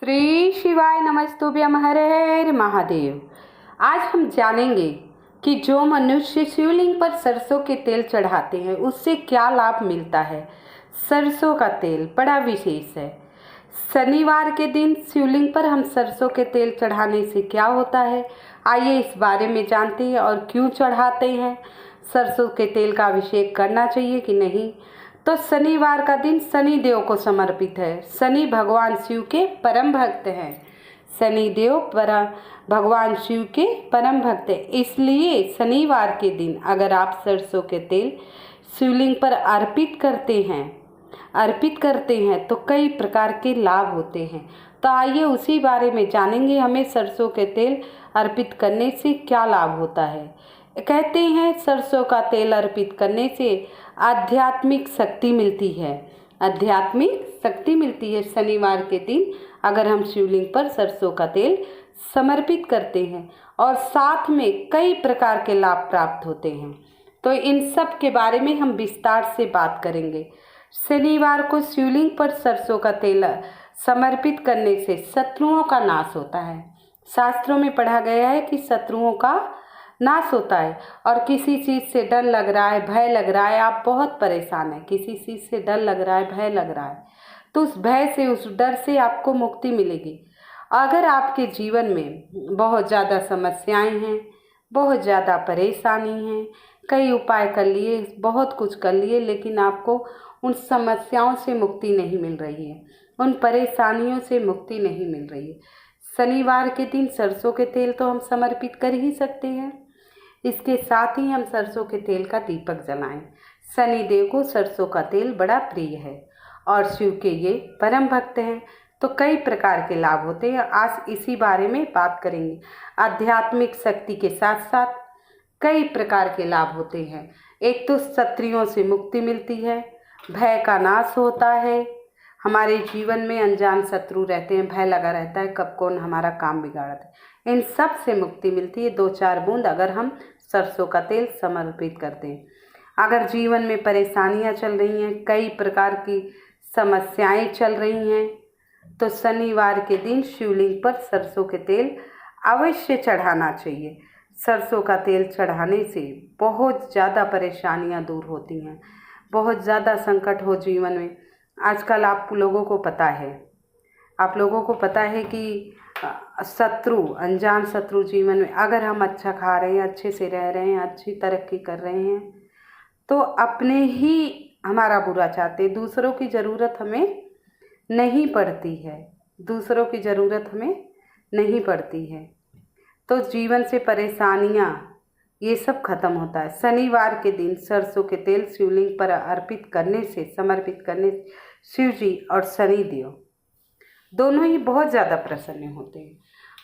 श्री शिवाय नमस्तुभ्यं हर हर महादेव। आज हम जानेंगे कि जो मनुष्य शिवलिंग पर सरसों के तेल चढ़ाते हैं उससे क्या लाभ मिलता है। सरसों का तेल बड़ा विशेष है। शनिवार के दिन शिवलिंग पर हम सरसों के तेल चढ़ाने से क्या होता है, आइए इस बारे में जानते हैं। और क्यों चढ़ाते हैं, सरसों के तेल का अभिषेक करना चाहिए कि नहीं। तो शनिवार का दिन शनि देव को समर्पित है। शनि भगवान शिव के परम भक्त हैं। शनि देव भगवान शिव के परम भक्त हैं, इसलिए शनिवार के दिन अगर आप सरसों के तेल शिवलिंग पर अर्पित करते हैं तो कई प्रकार के लाभ होते हैं। तो आइए उसी बारे में जानेंगे, हमें सरसों के तेल अर्पित करने से क्या लाभ होता है। कहते हैं सरसों का तेल अर्पित करने से आध्यात्मिक शक्ति मिलती है। आध्यात्मिक शक्ति मिलती है। शनिवार के दिन अगर हम शिवलिंग पर सरसों का तेल समर्पित करते हैं और साथ में कई प्रकार के लाभ प्राप्त होते हैं। तो इन सब के बारे में हम विस्तार से बात करेंगे। शनिवार को शिवलिंग पर सरसों का तेल समर्पित करने से शत्रुओं का नाश होता है। शास्त्रों में पढ़ा गया है कि शत्रुओं का नाश होता है। और किसी चीज़ से डर लग रहा है, भय लग रहा है, आप बहुत परेशान हैं, किसी चीज़ से डर लग रहा है, भय लग रहा है, तो उस भय से, उस डर से आपको मुक्ति मिलेगी। अगर आपके जीवन में बहुत ज़्यादा समस्याएं हैं, बहुत ज़्यादा परेशानी हैं, कई उपाय कर लिए, बहुत कुछ कर लिए, लेकिन आपको उन समस्याओं से मुक्ति नहीं मिल रही है, उन परेशानियों से मुक्ति नहीं मिल रही है, शनिवार के दिन सरसों के तेल तो हम समर्पित कर ही सकते हैं। इसके साथ ही हम सरसों के तेल का दीपक जलाएं। शनि देव को सरसों का तेल बड़ा प्रिय है और शिव के ये परम भक्त हैं, तो कई प्रकार के लाभ होते हैं। आज इसी बारे में बात करेंगे। आध्यात्मिक शक्ति के साथ साथ कई प्रकार के लाभ होते हैं। एक तो शत्रुओं से मुक्ति मिलती है, भय का नाश होता है। हमारे जीवन में अनजान शत्रु रहते हैं, भय लगा रहता है कब कौन हमारा काम बिगाड़ता है, इन सब से मुक्ति मिलती है 2-4 बूंद अगर हम सरसों का तेल समर्पित करते हैं। अगर जीवन में परेशानियां चल रही हैं, कई प्रकार की समस्याएं चल रही हैं, तो शनिवार के दिन शिवलिंग पर सरसों के तेल अवश्य चढ़ाना चाहिए। सरसों का तेल चढ़ाने से बहुत ज़्यादा परेशानियां दूर होती हैं, बहुत ज़्यादा संकट हो जीवन में। आजकल आप लोगों को पता है कि शत्रु, अनजान शत्रु जीवन में, अगर हम अच्छा खा रहे हैं, अच्छे से रह रहे हैं, अच्छी तरक्की कर रहे हैं, तो अपने ही हमारा बुरा चाहते हैं। दूसरों की ज़रूरत हमें नहीं पड़ती है, तो जीवन से परेशानियां ये सब खत्म होता है। शनिवार के दिन सरसों के तेल शिवलिंग पर समर्पित करने से शिव जी और शनि देव दोनों ही बहुत ज़्यादा प्रसन्न होते हैं।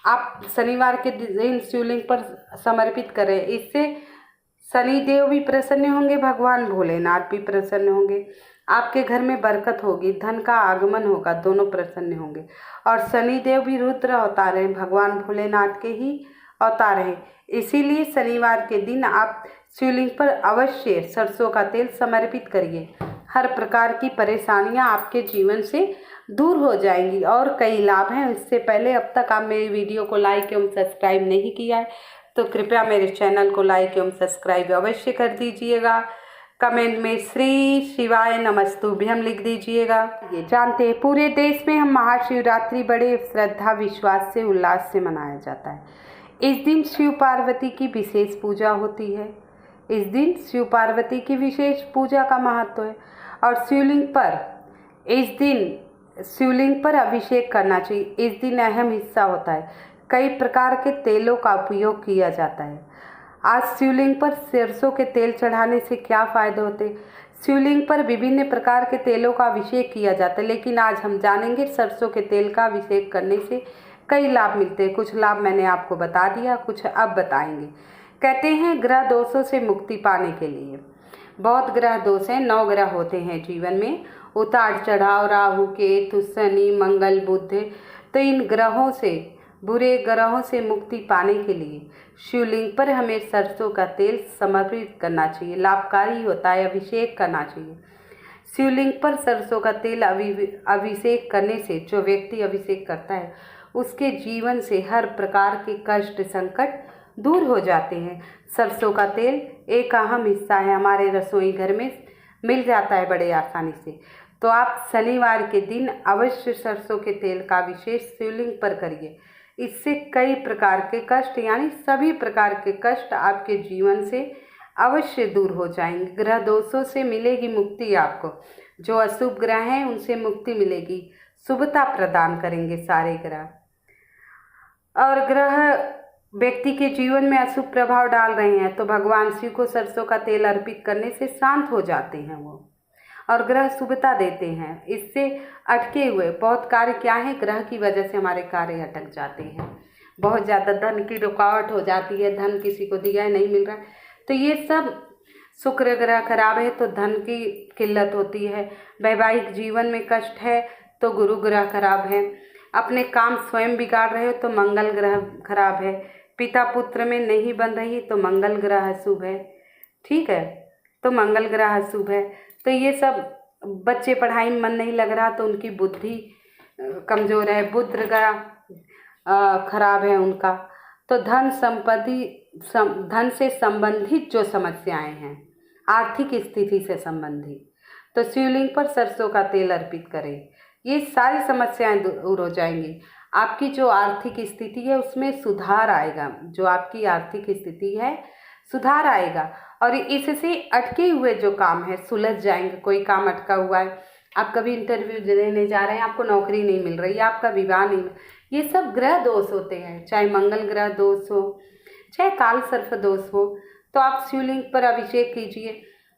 आप शनिवार के दिन शिवलिंग पर समर्पित करें, इससे शनि देव भी प्रसन्न होंगे, भगवान भोलेनाथ भी प्रसन्न होंगे, आपके घर में बरकत होगी, धन का आगमन होगा, दोनों प्रसन्न होंगे। और शनि देव भी रुद्र अवतार हैं, भगवान भोलेनाथ के ही अवतार हैं। इसीलिए शनिवार के दिन आप शिवलिंग पर अवश्य सरसों का तेल समर्पित करिए। हर प्रकार की परेशानियां आपके जीवन से दूर हो जाएंगी और कई लाभ हैं। इससे पहले अब तक आप मेरी वीडियो को लाइक एवं सब्सक्राइब नहीं किया है तो कृपया मेरे चैनल को लाइक एवं सब्सक्राइब अवश्य कर दीजिएगा। कमेंट में श्री शिवाय नमस्तुभ्यं लिख दीजिएगा। ये जानते हैं पूरे देश में हम महाशिवरात्रि बड़े श्रद्धा, विश्वास से, उल्लास से मनाया जाता है। इस दिन शिव पार्वती की विशेष पूजा होती है। इस दिन शिव पार्वती की विशेष पूजा का महत्व है और शिवलिंग पर अभिषेक करना चाहिए। इस दिन अहम हिस्सा होता है, कई प्रकार के तेलों का उपयोग किया जाता है। आज शिवलिंग पर सरसों के तेल चढ़ाने से क्या फ़ायदे होते हैं। शिवलिंग पर विभिन्न प्रकार के तेलों का अभिषेक किया जाता है, लेकिन आज हम जानेंगे सरसों के तेल का अभिषेक करने से कई लाभ मिलते हैं। कुछ लाभ मैंने आपको बता दिया, कुछ अब बताएंगे। कहते हैं ग्रह दोषों से मुक्ति पाने के लिए, बहुत ग्रह दोष हैं, 9 ग्रह होते हैं जीवन में, उतार चढ़ाव, राहु, केतु, शनि, मंगल, बुध। तो इन ग्रहों से, बुरे ग्रहों से मुक्ति पाने के लिए शिवलिंग पर हमें सरसों का तेल समर्पित करना चाहिए, लाभकारी होता है, अभिषेक करना चाहिए। शिवलिंग पर सरसों का तेल अभिषेक करने से जो व्यक्ति अभिषेक करता है उसके जीवन से हर प्रकार के कष्ट संकट दूर हो जाते हैं। सरसों का तेल एक अहम हिस्सा है, हमारे रसोई घर में मिल जाता है बड़े आसानी से। तो आप शनिवार के दिन अवश्य सरसों के तेल का अभिषेक शिवलिंग पर करिए। इससे कई प्रकार के कष्ट यानी सभी प्रकार के कष्ट आपके जीवन से अवश्य दूर हो जाएंगे। ग्रह दोषों से मिलेगी मुक्ति आपको, जो अशुभ ग्रह हैं उनसे मुक्ति मिलेगी, शुभता प्रदान करेंगे सारे ग्रह। और ग्रह व्यक्ति के जीवन में अशुभ प्रभाव डाल रहे हैं तो भगवान शिव को सरसों का तेल अर्पित करने से शांत हो जाते हैं वो, और ग्रह शुभता देते हैं। इससे अटके हुए बहुत कार्य क्या है, ग्रह की वजह से हमारे कार्य अटक जाते हैं। बहुत ज़्यादा धन की रुकावट हो जाती है, धन किसी को दिया है नहीं मिल रहा है, तो ये सब शुक्र ग्रह खराब है तो धन की किल्लत होती है। वैवाहिक जीवन में कष्ट है तो गुरु ग्रह खराब है। अपने काम स्वयं बिगाड़ रहे हो तो मंगल ग्रह खराब है। पिता पुत्र में नहीं बन रही तो मंगल ग्रह अशुभ है। ठीक है, तो मंगल ग्रह अशुभ है। तो ये सब बच्चे पढ़ाई में मन नहीं लग रहा तो उनकी बुद्धि कमज़ोर है, बुध ग्रह खराब है उनका। तो धन से संबंधित जो समस्याएं हैं, आर्थिक स्थिति से संबंधित, तो शिवलिंग पर सरसों का तेल अर्पित करें, ये सारी समस्याएं दूर हो जाएंगी। आपकी जो आर्थिक स्थिति है उसमें सुधार आएगा, जो आपकी आर्थिक स्थिति है सुधार आएगा, और इससे अटके हुए जो काम है सुलझ जाएंगे। कोई काम अटका हुआ है, आप कभी इंटरव्यू देने जा रहे हैं, आपको नौकरी नहीं मिल रही, आपका विवाह नहीं, ये सब ग्रह दोष होते हैं, चाहे मंगल ग्रह दोष हो चाहे काल सर्प दोष हो। तो आप शिवलिंग पर अभिषेक कीजिए।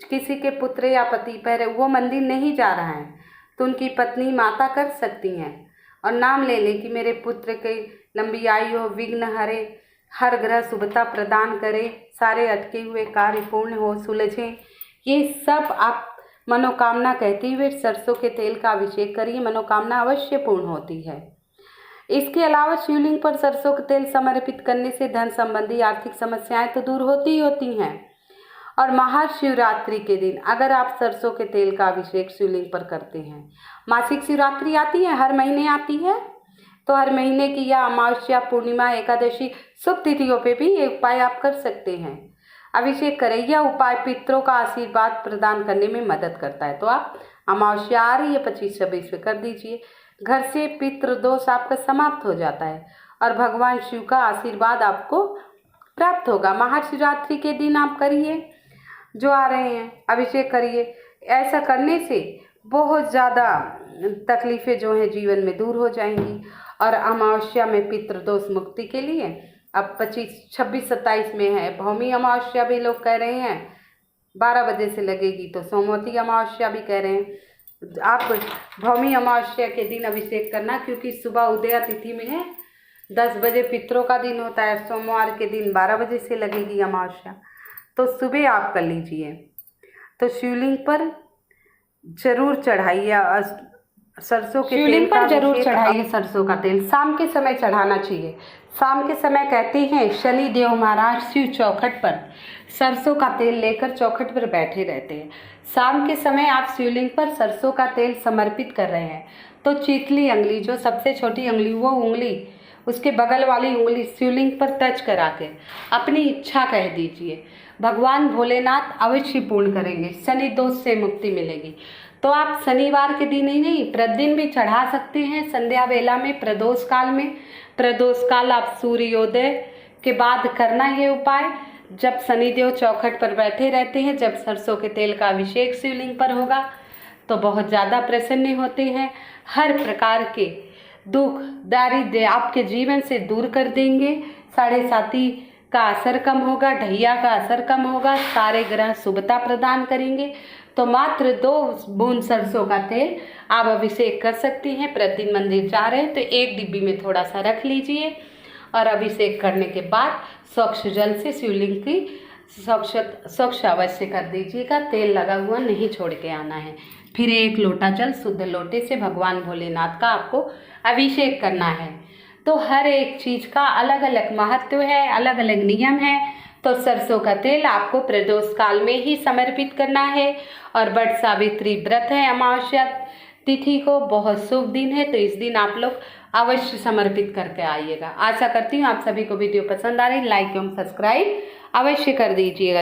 किसी के पुत्र या पति पर वो मंदिर नहीं जा रहा है तो उनकी पत्नी माता कर सकती हैं और नाम ले लें कि मेरे पुत्र की लंबी आयु हो, विघ्न हरे, हर ग्रह शुभता प्रदान करे, सारे अटके हुए कार्य पूर्ण हो, सुलझें। ये सब आप मनोकामना कहते हुए सरसों के तेल का अभिषेक करिए, मनोकामना अवश्य पूर्ण होती है। इसके अलावा शिवलिंग पर सरसों का तेल समर्पित करने से धन संबंधी आर्थिक समस्याएं तो दूर होती ही होती हैं। और महाशिवरात्रि के दिन अगर आप सरसों के तेल का अभिषेक शिवलिंग पर करते हैं, मासिक शिवरात्रि आती है, हर महीने आती है, तो हर महीने की या अमावस्या, पूर्णिमा, एकादशी, शुभ तिथियों पे भी ये उपाय आप कर सकते हैं। अभिषेक करें, यह उपाय पितरों का आशीर्वाद प्रदान करने में मदद करता है। तो आप अमावस्या आ रही है 25-26 में कर दीजिए, घर से पितृ दोष आपका समाप्त हो जाता है और भगवान शिव का आशीर्वाद आपको प्राप्त होगा। महाशिवरात्रि के दिन आप करिए, जो आ रहे हैं अभिषेक करिए। ऐसा करने से बहुत ज़्यादा तकलीफ़ें जो हैं जीवन में दूर हो जाएंगी। और अमावस्या में पितृदोष मुक्ति के लिए अब 25, 26, 27 में है भौमी अमावस्या भी लोग कह रहे हैं 12 बजे से लगेगी, तो सोमवती अमावस्या भी कह रहे हैं। आप भौमी अमावस्या के दिन अभिषेक करना, क्योंकि सुबह उदया तिथि में है, 10 बजे पितरों का दिन होता है, सोमवार के दिन 12 बजे से लगेगी अमावस्या, तो सुबह आप कर लीजिए। तो शिवलिंग पर जरूर चढ़ाइए सरसों के तेल पर जरूर चढ़ाइए सरसों का तेल। शाम के समय चढ़ाना चाहिए। शाम के समय कहते हैं शनि देव महाराज शिव चौखट पर सरसों का तेल लेकर चौखट पर बैठे रहते हैं। शाम के समय आप शिवलिंग पर सरसों का तेल समर्पित कर रहे हैं तो चीतली उंगली, जो सबसे छोटी उंगली, वो उंगली उसके बगल वाली उंगली शिवलिंग पर टच करा के अपनी इच्छा कह दीजिए, भगवान भोलेनाथ अवश्य पूर्ण करेंगे, शनि दोष से मुक्ति मिलेगी। तो आप शनिवार के दिन ही नहीं, प्रतिदिन भी चढ़ा सकते हैं। संध्या वेला में, प्रदोष काल में, प्रदोष काल आप सूर्योदय के बाद करना ये उपाय, जब शनिदेव चौखट पर बैठे रहते हैं, जब सरसों के तेल का अभिषेक शिवलिंग पर होगा तो बहुत ज़्यादा प्रसन्न होते हैं। हर प्रकार के दुख दारिद्र्य आपके जीवन से दूर कर देंगे। 7.5 का असर कम होगा, ढैया का असर कम होगा, सारे ग्रह शुभता प्रदान करेंगे। तो मात्र 2 बूंद सरसों का तेल आप अभिषेक कर सकती हैं। प्रतिदिन मंदिर जा रहे हैं तो एक डिब्बी में थोड़ा सा रख लीजिए और अभिषेक करने के बाद स्वच्छ जल से शिवलिंग की स्वच्छ अवश्य कर दीजिएगा। तेल लगा हुआ नहीं छोड़ के आना है। फिर 1 लोटा जल शुद्ध लोटे से भगवान भोलेनाथ का आपको अभिषेक करना है। तो हर एक चीज़ का अलग अलग महत्व है, अलग अलग नियम है। तो सरसों का तेल आपको प्रदोष काल में ही समर्पित करना है। और वट सावित्री व्रत है, अमावस्या तिथि को बहुत शुभ दिन है, तो इस दिन आप लोग अवश्य समर्पित करके आइएगा। आशा करती हूँ आप सभी को वीडियो पसंद आ रही, लाइक एवं सब्सक्राइब अवश्य कर दीजिएगा।